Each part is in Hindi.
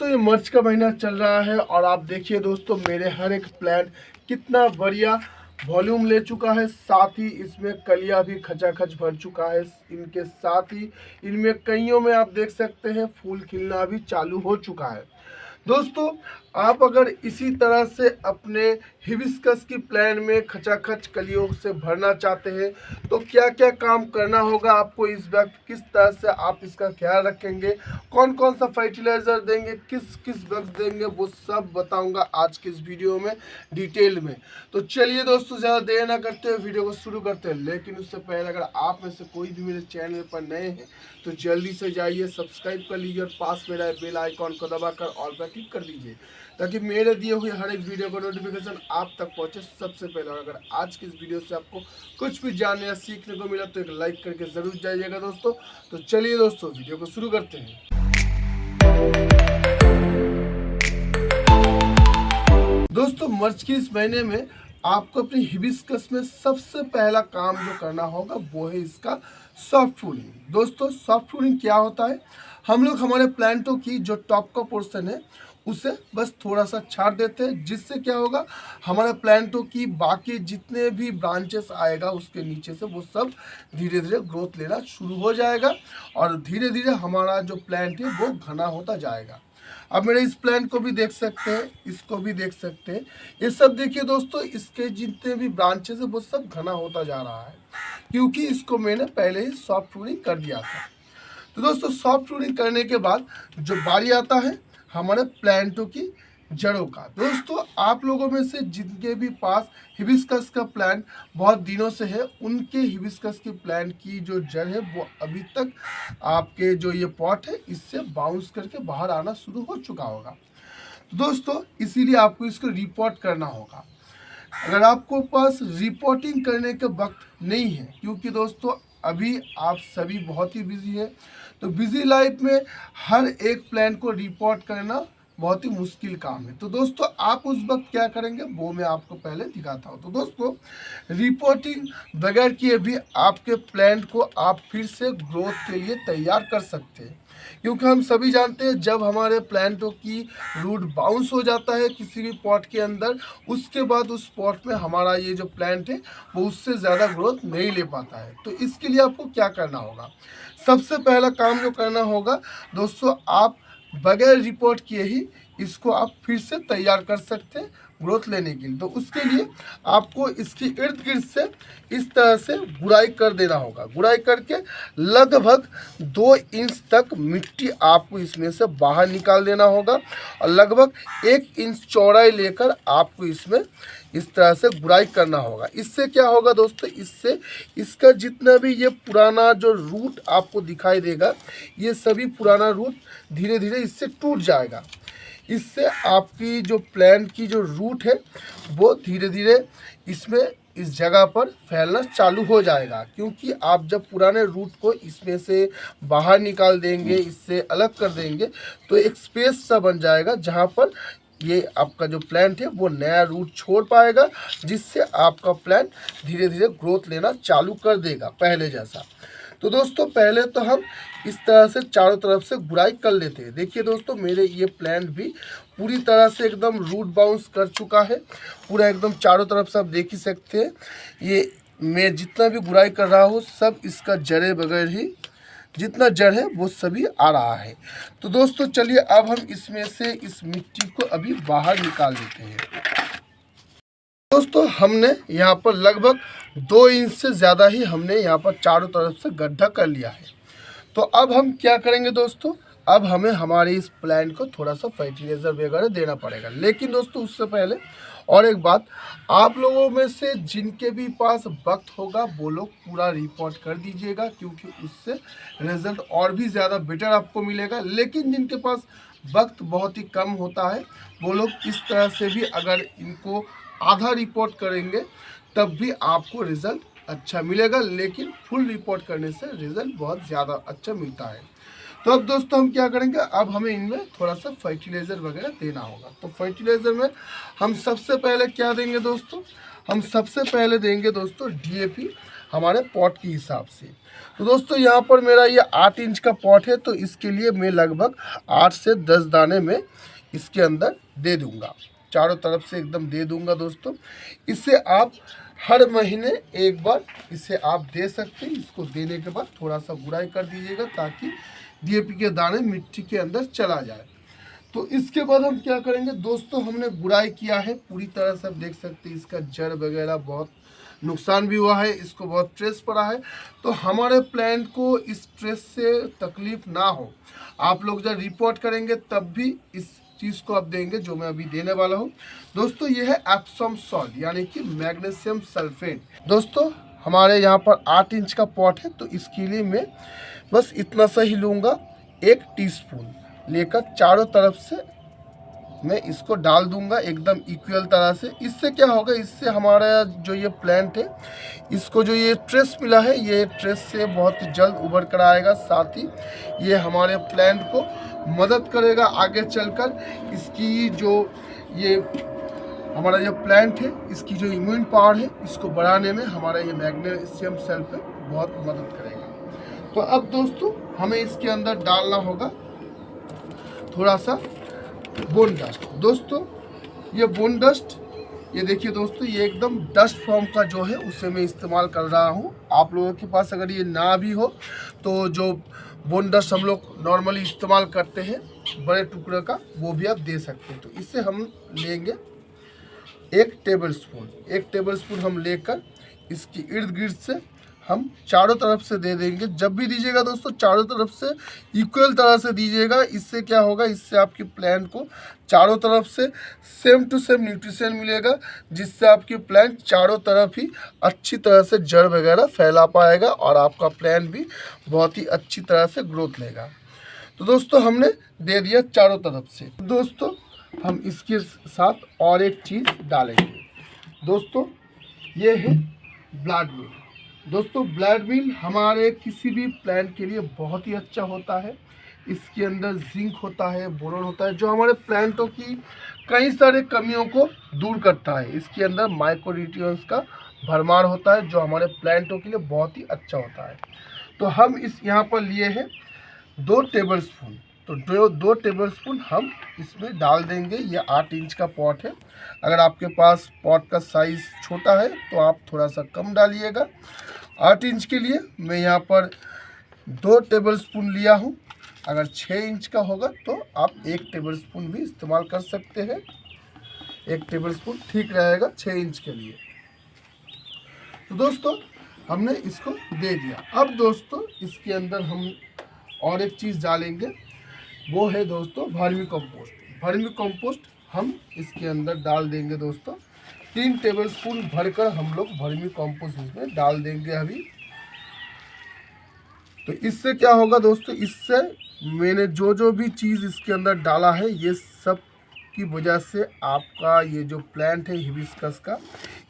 ये मार्च का महीना चल रहा है और आप देखिए दोस्तों मेरे हर एक प्लांट कितना बढ़िया वॉल्यूम ले चुका है। साथ ही इसमें कलियां भी खचाखच भर चुका है। इनके साथ ही इनमें कईयों में आप देख सकते हैं फूल खिलना भी चालू हो चुका है। दोस्तों आप अगर इसी तरह से अपने हिबिस्कस की प्लांट में खचाखच कलियों से भरना चाहते हैं तो क्या क्या काम करना होगा आपको इस वक्त, किस तरह से आप इसका ख्याल रखेंगे, कौन कौन सा फर्टिलाइज़र देंगे, किस किस वक्त देंगे, वो सब बताऊंगा आज के इस वीडियो में डिटेल में। तो चलिए दोस्तों ज़्यादा देर ना करते हुए वीडियो को शुरू करते हैं। लेकिन उससे पहले अगर आप में से कोई भी मेरे चैनल पर नए हैं तो जल्दी से जाइए सब्सक्राइब कर लीजिए और पास में रहे बेल आइकॉन को दबाकर ऑल पर क्लिक कर दीजिए ताकि मेरे दिए हुए हर एक वीडियो का नोटिफिकेशन आप तक पहुंचे सबसे पहले। और अगर आज की इस वीडियो से आपको कुछ भी जानने या सीखने को मिला तो एक लाइक करके ज़रूर जाइएगा दोस्तों। तो चलिए दोस्तों वीडियो को शुरू करते हैं। दोस्तों मार्च के इस महीने में आपको अपनी हिबिस्कस में सबसे पहला काम जो करना होगा वो है इसका सॉफ्ट फूलिंग। दोस्तों सॉफ्ट फूलिंग क्या होता है, हम लोग हमारे प्लांटों की जो टॉप का पोर्शन है उसे बस थोड़ा सा छाट देते हैं, जिससे क्या होगा हमारे प्लांटों की बाकी जितने भी ब्रांचेस आएगा उसके नीचे से वो सब धीरे धीरे ग्रोथ लेना शुरू हो जाएगा और धीरे धीरे हमारा जो प्लांट है वो घना होता जाएगा। अब मेरे इस प्लांट को भी देख सकते हैं, इसको भी देख सकते हैं, ये सब देखिए दोस्तों इसके जितने भी ब्रांचेस है वो सब घना होता जा रहा है क्योंकि इसको मैंने पहले ही सॉफ्ट प्रूनिंग कर दिया था। तो दोस्तों सॉफ्ट प्रूनिंग करने के बाद जो बारी आता है हमारे प्लांटों की जड़ों का। दोस्तों आप लोगों में से जिनके भी पास हिबिस्कस का प्लांट बहुत दिनों से है उनके हिबिस्कस की प्लांट की जो जड़ है वो अभी तक आपके जो ये पॉट है इससे बाउंस करके बाहर आना शुरू हो चुका होगा। तो दोस्तों इसीलिए आपको इसको रिपोर्ट करना होगा। अगर आपको पास रिपोर्टिंग करने का वक्त नहीं है क्योंकि दोस्तों अभी आप सभी बहुत ही बिजी है, तो बिजी लाइफ में हर एक प्लान को रिपोर्ट करना बहुत ही मुश्किल काम है। तो दोस्तों आप उस वक्त क्या करेंगे वो मैं आपको पहले दिखाता हूँ। तो दोस्तों रिपोर्टिंग बगैर किए भी आपके प्लांट को आप फिर से ग्रोथ के लिए तैयार कर सकते हैं क्योंकि हम सभी जानते हैं जब हमारे प्लांटों की रूट बाउंस हो जाता है किसी भी पॉट के अंदर, उसके बाद उस पॉट में हमारा ये जो प्लांट है वो उससे ज़्यादा ग्रोथ नहीं ले पाता है। तो इसके लिए आपको क्या करना होगा, सबसे पहला काम जो करना होगा दोस्तों आप बगैर रिपोर्ट किए ही इसको आप फिर से तैयार कर सकते हैं ग्रोथ लेने के लिए। तो उसके लिए आपको इसकी इर्द गिर्द से इस तरह से गुड़ाई कर देना होगा। गुड़ाई करके लगभग 2 इंच तक मिट्टी आपको इसमें से बाहर निकाल देना होगा और लगभग 1 इंच चौड़ाई लेकर आपको इसमें इस तरह से गुड़ाई करना होगा। इससे क्या होगा दोस्तों, इससे इसका जितना भी ये पुराना जो रूट आपको दिखाई देगा ये सभी पुराना रूट धीरे धीरे इससे टूट जाएगा। इससे आपकी जो प्लांट की जो रूट है वो धीरे धीरे इसमें इस जगह पर फैलना चालू हो जाएगा क्योंकि आप जब पुराने रूट को इसमें से बाहर निकाल देंगे, इससे अलग कर देंगे तो एक स्पेस सा बन जाएगा जहाँ पर ये आपका जो प्लांट है वो नया रूट छोड़ पाएगा, जिससे आपका प्लांट धीरे धीरे ग्रोथ लेना चालू कर देगा पहले जैसा। तो दोस्तों पहले तो हम इस तरह से चारों तरफ से गुड़ाई कर लेते हैं। देखिए दोस्तों मेरे ये प्लांट भी पूरी तरह से एकदम रूट बाउंस कर चुका है, पूरा एकदम चारों तरफ से आप देख ही सकते हैं। ये मैं जितना भी गुड़ाई कर रहा हूँ सब इसका जड़े बगैर ही जितना जड़ है वो सभी आ रहा है। तो दोस्तों चलिए अब हम इसमें से इस मिट्टी को अभी बाहर निकाल देते हैं। दोस्तों हमने यहाँ पर लगभग 2 इंच से ज़्यादा ही हमने यहाँ पर चारों तरफ से गड्ढा कर लिया है। तो अब हम क्या करेंगे दोस्तों, अब हमें हमारे इस प्लांट को थोड़ा सा फर्टिलाइज़र वगैरह देना पड़ेगा। लेकिन दोस्तों उससे पहले और एक बात, आप लोगों में से जिनके भी पास वक्त होगा वो लोग पूरा रिपोर्ट कर दीजिएगा क्योंकि उससे रिज़ल्ट और भी ज़्यादा बेटर आपको मिलेगा। लेकिन जिनके पास वक्त बहुत ही कम होता है वो लोग इस तरह से भी अगर इनको आधा रिपोर्ट करेंगे तब भी आपको रिज़ल्ट अच्छा मिलेगा, लेकिन फुल रिपोर्ट करने से रिज़ल्ट बहुत ज़्यादा अच्छा मिलता है। तो अब दोस्तों हम क्या करेंगे, अब हमें इनमें थोड़ा सा फर्टिलाइज़र वगैरह देना होगा। तो फर्टिलाइज़र में हम सबसे पहले क्या देंगे दोस्तों, हम सबसे पहले देंगे दोस्तों DAP। हमारे पॉट के हिसाब से। तो दोस्तों यहाँ पर मेरा ये 8 इंच का पॉट है, तो इसके लिए मैं लगभग 8 से 10 दाने में इसके अंदर दे दूँगा, चारों तरफ से एकदम दे दूँगा दोस्तों। इसे आप हर महीने एक बार इसे आप दे सकते हैं। इसको देने के बाद थोड़ा सा गुड़ाई कर दीजिएगा ताकि DAP के दाने मिट्टी के अंदर चला जाए। तो इसके बाद हम क्या करेंगे दोस्तों, हमने गुड़ाई किया है पूरी तरह से, आप देख सकते हैं इसका जड़ वगैरह बहुत नुकसान भी हुआ है, इसको बहुत स्ट्रेस पड़ा है। तो हमारे प्लांट को इस स्ट्रेस से तकलीफ ना हो, आप लोग जब रिपोर्ट करेंगे तब भी इस चीज़ को आप देंगे जो मैं अभी देने वाला हूँ। दोस्तों ये है एप्सम सॉल्ट यानी कि मैग्नीशियम सल्फेट। दोस्तों हमारे यहाँ पर 8 इंच का पॉट है, तो इसके लिए मैं बस इतना सा ही लूँगा, 1 टीस्पून लेकर चारों तरफ से मैं इसको डाल दूंगा एकदम इक्वल तरह से। इससे क्या होगा, इससे हमारा जो ये प्लांट है, इसको जो ये ट्रेस मिला है, ये ट्रेस से बहुत जल्द उभर कर आएगा। साथ ही ये हमारे प्लांट को मदद करेगा आगे चलकर, इसकी जो ये हमारा जो प्लांट है, इसकी जो इम्यून पावर है, इसको बढ़ाने में हमारा ये मैग्नीशियम सल्फेट बहुत मदद करेगा। तो अब दोस्तों हमें इसके अंदर डालना होगा थोड़ा सा बोन डस्ट। दोस्तों ये बोन डस्ट, ये देखिए दोस्तों, ये एकदम डस्ट फॉर्म का जो है उसे मैं इस्तेमाल कर रहा हूँ। आप लोगों के पास अगर ये ना भी हो तो जो बोन डस्ट हम लोग नॉर्मली इस्तेमाल करते हैं बड़े टुकड़े का, वो भी आप दे सकते हैं। तो इससे हम लेंगे 1 टेबलस्पून हम लेकर इसकी इर्द गिर्द से हम चारों तरफ से दे देंगे। जब भी दीजिएगा दोस्तों चारों तरफ से इक्वल तरह से दीजिएगा। इससे क्या होगा, इससे आपकी प्लांट को चारों तरफ से सेम टू सेम न्यूट्रिशन मिलेगा, जिससे आपकी प्लांट चारों तरफ ही अच्छी तरह से जड़ वगैरह फैला पाएगा और आपका प्लांट भी बहुत ही अच्छी तरह से ग्रोथ लेगा। तो दोस्तों हमने दे दिया चारों तरफ से। दोस्तों हम इसके साथ और एक चीज़ डालेंगे। दोस्तों ये है ब्लड मील। दोस्तों ब्लड मील हमारे किसी भी प्लांट के लिए बहुत ही अच्छा होता है। इसके अंदर जिंक होता है, बोरोन होता है, जो हमारे प्लांटों की कई सारे कमियों को दूर करता है। इसके अंदर माइक्रोन्यूट्रिएंट्स का भरमार होता है, जो हमारे प्लांटों के लिए बहुत ही अच्छा होता है। तो हम इस यहाँ पर लिए हैं 2 टेबलस्पून। तो 2 टेबलस्पून हम इसमें डाल देंगे। ये 8 इंच का पॉट है। अगर आपके पास पॉट का साइज़ छोटा है तो आप थोड़ा सा कम डालिएगा। 8 इंच के लिए मैं यहाँ पर 2 टेबलस्पून लिया हूँ। अगर 6 इंच का होगा तो आप 1 टेबलस्पून भी इस्तेमाल कर सकते हैं। 1 टेबलस्पून ठीक रहेगा 6 इंच के लिए। तो दोस्तों हमने इसको दे दिया। अब दोस्तों इसके अंदर हम और एक चीज़ डालेंगे, वो है दोस्तों वर्मी कंपोस्ट। वर्मी कंपोस्ट हम इसके अंदर डाल देंगे दोस्तों। 3 टेबलस्पून भरकर हम लोग वर्मी कंपोस्ट इसमें डाल देंगे अभी। तो इससे क्या होगा दोस्तों, इससे मैंने जो भी चीज़ इसके अंदर डाला है, ये सब की वजह से आपका ये जो प्लांट है हिबिस्कस का,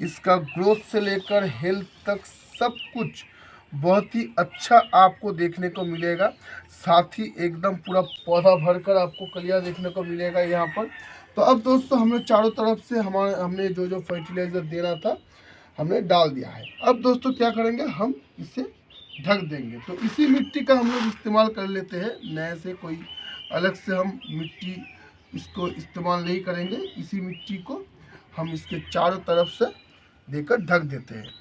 इसका ग्रोथ से लेकर हेल्थ तक सब कुछ बहुत ही अच्छा आपको देखने को मिलेगा। साथ ही एकदम पूरा पौधा भरकर आपको कलियां देखने को मिलेगा यहाँ पर। तो अब दोस्तों हमने चारों तरफ से हमने जो फर्टिलाइज़र देना था हमने डाल दिया है। अब दोस्तों क्या करेंगे, हम इसे ढक देंगे। तो इसी मिट्टी का हम लोग इस्तेमाल कर लेते हैं, नए से कोई अलग से हम मिट्टी इसको इस्तेमाल नहीं करेंगे। इसी मिट्टी को हम इसके चारों तरफ से देकर ढक देते हैं।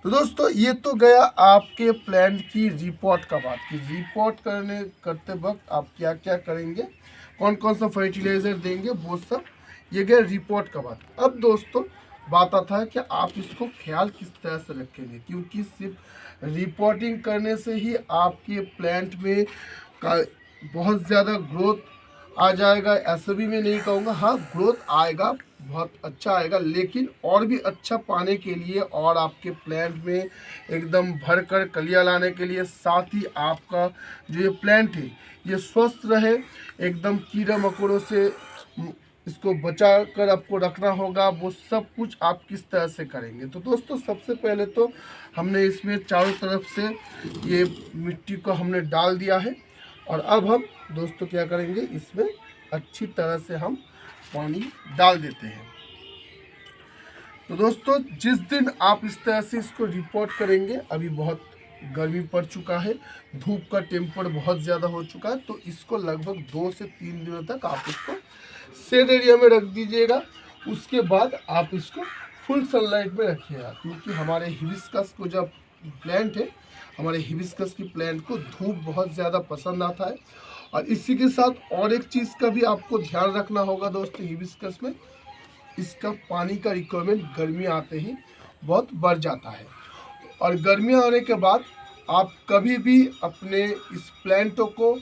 तो दोस्तों ये तो गया आपके प्लांट की रिपोर्ट का बात कि रिपोर्ट करते वक्त आप क्या क्या करेंगे, कौन कौन सा फर्टिलाइज़र देंगे, वो सब ये गया रिपोर्ट का बात। अब दोस्तों बात आता है कि आप इसको ख्याल किस तरह से रखेंगे, क्योंकि सिर्फ रिपोर्टिंग करने से ही आपके प्लांट में बहुत ज़्यादा ग्रोथ आ जाएगा ऐसा भी मैं नहीं कहूँगा। हाँ ग्रोथ आएगा, बहुत अच्छा आएगा, लेकिन और भी अच्छा पाने के लिए और आपके प्लांट में एकदम भरकर कलियां लाने के लिए, साथ ही आपका जो ये प्लांट है ये स्वस्थ रहे, एकदम कीड़ा मकोड़ों से इसको बचा कर आपको रखना होगा। वो सब कुछ आप किस तरह से करेंगे। तो दोस्तों सबसे पहले तो हमने इसमें चारों तरफ से ये मिट्टी को हमने डाल दिया है, और अब हम दोस्तों क्या करेंगे, इसमें अच्छी तरह से हम पानी डाल देते हैं। तो दोस्तों जिस दिन आप इस तरह से इसको रिपोर्ट करेंगे, अभी बहुत गर्मी पड़ चुका है, धूप का टेम्पर बहुत ज़्यादा हो चुका है, तो इसको लगभग 2 से 3 दिनों तक आप इसको शेड एरिया में रख दीजिएगा। उसके बाद आप इसको फुल सनलाइट में रखिएगा, क्योंकि हमारे हिबिस्कस को जब प्लांट है, हमारे हिबिस्कस की प्लांट को धूप बहुत ज़्यादा पसंद आता है। और इसी के साथ और एक चीज़ का भी आपको ध्यान रखना होगा दोस्तों, हिबिस्कस में इसका पानी का रिक्वायरमेंट गर्मी आते ही बहुत बढ़ जाता है। और गर्मी आने के बाद आप कभी भी अपने इस प्लांटों को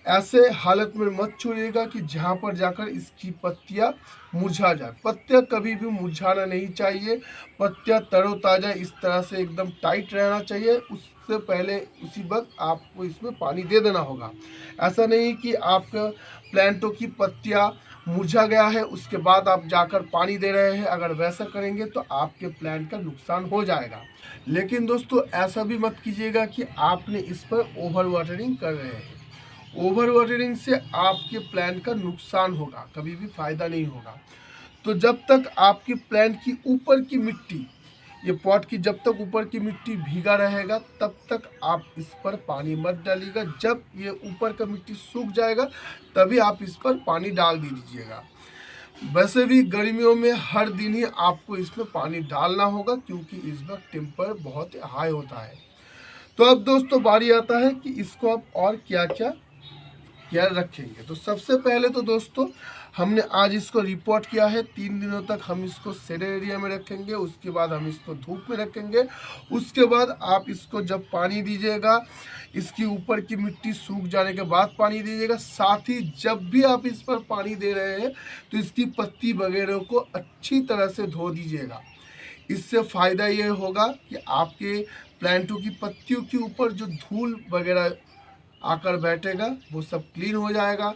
ऐसे हालत में मत छोड़िएगा कि जहाँ पर जाकर इसकी पत्तियाँ मुरझा जाए। पत्तियाँ कभी भी मुरझाना नहीं चाहिए, पत्तियाँ तरोताज़ा इस तरह से एकदम टाइट रहना चाहिए। उससे पहले उसी वक्त आपको इसमें पानी दे देना होगा। ऐसा नहीं कि आपका प्लांटों की पत्तियाँ मुरझा गया है उसके बाद आप जाकर पानी दे रहे हैं, अगर वैसा करेंगे तो आपके प्लांट का नुकसान हो जाएगा। लेकिन दोस्तों ऐसा भी मत कीजिएगा कि आपने इस पर ओवर वाटरिंग कर रहे हैं। ओवर वाटरिंग से आपके प्लांट का नुकसान होगा, कभी भी फायदा नहीं होगा। तो जब तक आपकी प्लांट की ऊपर की मिट्टी, ये पॉट की जब तक ऊपर की मिट्टी भीगा रहेगा तब तक आप इस पर पानी मत डालिएगा। जब ये ऊपर का मिट्टी सूख जाएगा तभी आप इस पर पानी डाल दीजिएगा। वैसे भी गर्मियों में हर दिन ही आपको इसमें पानी डालना होगा, क्योंकि इस वक्त टेम्पर बहुत हाई होता है। तो अब दोस्तों बारी आता है कि इसको आप और क्या क्या रखेंगे। तो सबसे पहले तो दोस्तों हमने आज इसको रिपोर्ट किया है, 3 दिनों तक हम इसको शेड एरिया में रखेंगे, उसके बाद हम इसको धूप में रखेंगे। उसके बाद आप इसको जब पानी दीजिएगा, इसकी ऊपर की मिट्टी सूख जाने के बाद पानी दीजिएगा। साथ ही जब भी आप इस पर पानी दे रहे हैं तो इसकी पत्ती वगैरह को अच्छी तरह से धो दीजिएगा। इससे फ़ायदा ये होगा कि आपके प्लांटों की पत्तियों के ऊपर जो धूल वगैरह आकर बैठेगा वो सब क्लीन हो जाएगा।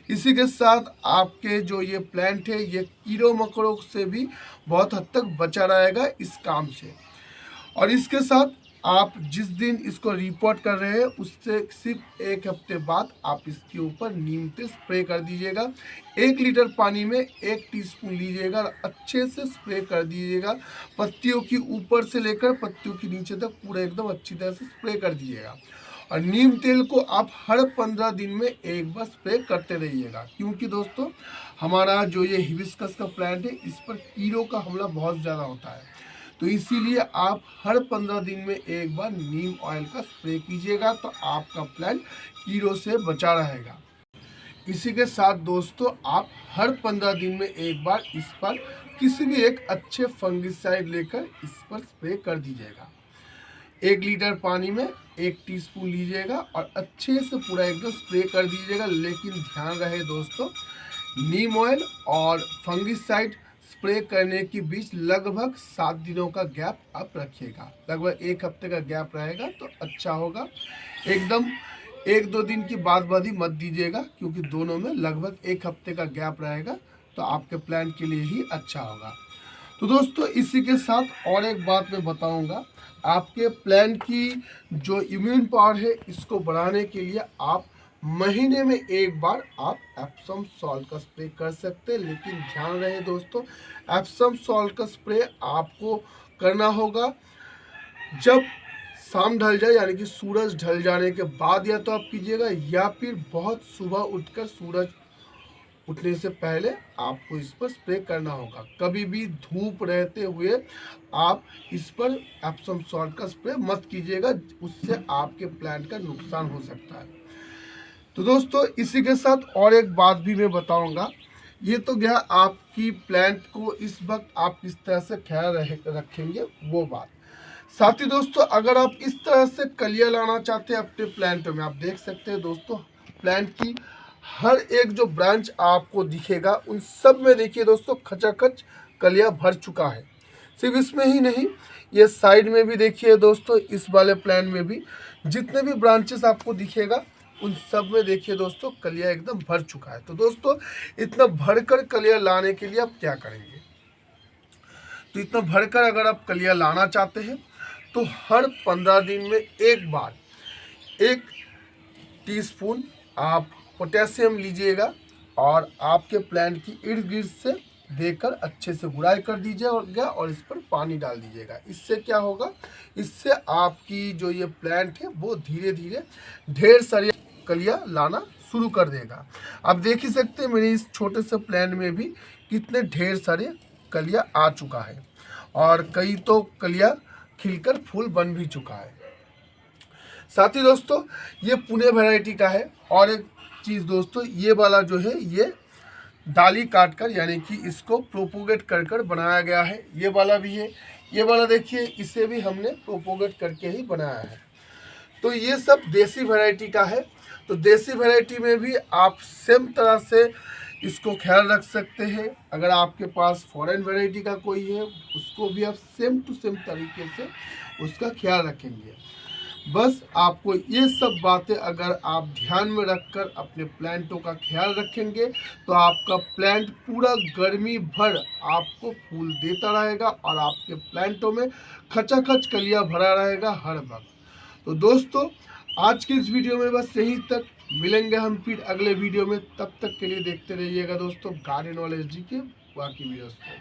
इसी के साथ आपके जो ये प्लांट है ये कीड़ों मकोड़ों से भी बहुत हद तक बचा रहेगा इस काम से। और इसके साथ आप जिस दिन इसको रिपोर्ट कर रहे हैं उससे सिर्फ 1 हफ्ते बाद आप इसके ऊपर नीम तेल स्प्रे कर दीजिएगा। 1 लीटर पानी में 1 टीस्पून लीजिएगा और अच्छे से स्प्रे कर दीजिएगा। पत्तियों की ऊपर से लेकर पत्तियों के नीचे तक पूरा एकदम अच्छी तरह से स्प्रे कर दीजिएगा। और नीम तेल को आप हर 15 दिन में एक बार स्प्रे करते रहिएगा, क्योंकि दोस्तों हमारा जो ये हिबिस्कस का प्लांट है इस पर कीड़ों का हमला बहुत ज़्यादा होता है। तो इसीलिए आप हर 15 दिन में एक बार नीम ऑयल का स्प्रे कीजिएगा, तो आपका प्लांट कीड़ों से बचा रहेगा। इसी के साथ दोस्तों आप हर 15 दिन में एक बार इस पर किसी भी एक अच्छे फंगिसाइड लेकर इस पर स्प्रे कर दीजिएगा। 1 लीटर पानी में 1 टीस्पून लीजिएगा और अच्छे से पूरा एकदम स्प्रे कर दीजिएगा। लेकिन ध्यान रहे दोस्तों, नीम ऑयल और फंगिसाइड स्प्रे करने के बीच लगभग 7 दिनों का गैप आप रखिएगा। लगभग 1 हफ्ते का गैप रहेगा तो अच्छा होगा। एकदम 1-2 दिन की बाद ही मत दीजिएगा, क्योंकि दोनों में लगभग 1 हफ्ते का गैप रहेगा तो आपके प्लांट के लिए ही अच्छा होगा। तो दोस्तों इसी के साथ और एक बात मैं बताऊंगा, आपके प्लांट की जो इम्यून पावर है इसको बढ़ाने के लिए आप महीने में एक बार आप एप्सम सॉल्ट का स्प्रे कर सकते हैं। लेकिन ध्यान रहे दोस्तों, एप्सम सॉल्ट का स्प्रे आपको करना होगा जब शाम ढल जाए, यानी कि सूरज ढल जाने के बाद या तो आप कीजिएगा, या फिर बहुत सुबह उठकर सूरज उठने से पहले आपको इस पर स्प्रे करना होगा। कभी भी धूप रहते हुए आप इस पर एप्सम सॉल्ट का स्प्रे मत कीजिएगा, उससे आपके प्लांट का नुकसान हो सकता है। तो दोस्तों इसी के साथ और एक बात भी मैं बताऊंगा। ये तो गया आपकी प्लांट को इस वक्त आप किस तरह से ख्याल रखेंगे वो बात। साथ ही दोस्तों अगर आप इस तरह से कलियां लाना चाहते हैं अपने प्लांटों में, आप देख सकते हैं दोस्तों प्लांट की हर एक जो ब्रांच आपको दिखेगा उन सब में देखिए दोस्तों खचाखच कलियां भर चुका है। सिर्फ इसमें ही नहीं, ये साइड में भी देखिए दोस्तों, इस वाले प्लांट में भी जितने भी ब्रांचेस आपको दिखेगा उन सब में देखिए दोस्तों कलियां एकदम भर चुका है। तो दोस्तों इतना भरकर कलियां लाने के लिए आप क्या करेंगे? तो इतना भरकर अगर आप कलियां लाना चाहते हैं तो हर 15 दिन में एक बार 1 टीस्पून आप पोटेशियम लीजिएगा और आपके प्लांट की इर्द गिर्द से देकर अच्छे से गुड़ाई कर दीजिएगा और इस पर पानी डाल दीजिएगा। इससे क्या होगा, इससे आपकी जो ये प्लांट है वो धीरे धीरे ढेर सारी कलियाँ लाना शुरू कर देगा। आप देख ही सकते हैं मेरे इस छोटे से प्लांट में भी कितने ढेर सारे कलियाँ आ चुका है और कई तो कलियाँ खिलकर फूल बन भी चुका है। साथ ही दोस्तों ये पुणे वैरायटी का है। और एक चीज़ दोस्तों, ये वाला जो है ये डाली काट कर यानी कि इसको प्रोपोगेट कर कर बनाया गया है। ये वाला भी है, ये वाला देखिए इसे भी हमने प्रोपोगेट करके ही बनाया है। तो ये सब देसी वैरायटी का है। तो देसी वैरायटी में भी आप सेम तरह से इसको ख्याल रख सकते हैं। अगर आपके पास फॉरेन वैरायटी का कोई है उसको भी आप सेम टू सेम तरीके से उसका ख्याल रखेंगे। बस आपको ये सब बातें अगर आप ध्यान में रखकर अपने प्लांटों का ख्याल रखेंगे तो आपका प्लांट पूरा गर्मी भर आपको फूल देता रहेगा और आपके प्लांटों में खचाखच कलियां भरा रहेगा हर वक्त। तो दोस्तों आज की इस वीडियो में बस यहीं तक। मिलेंगे हम फिर अगले वीडियो में, तब तक के लिए देखते रहिएगा दोस्तों गार्डन नॉलेज जी के बाकी वीडियोस को।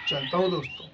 चलता हूँ दोस्तों।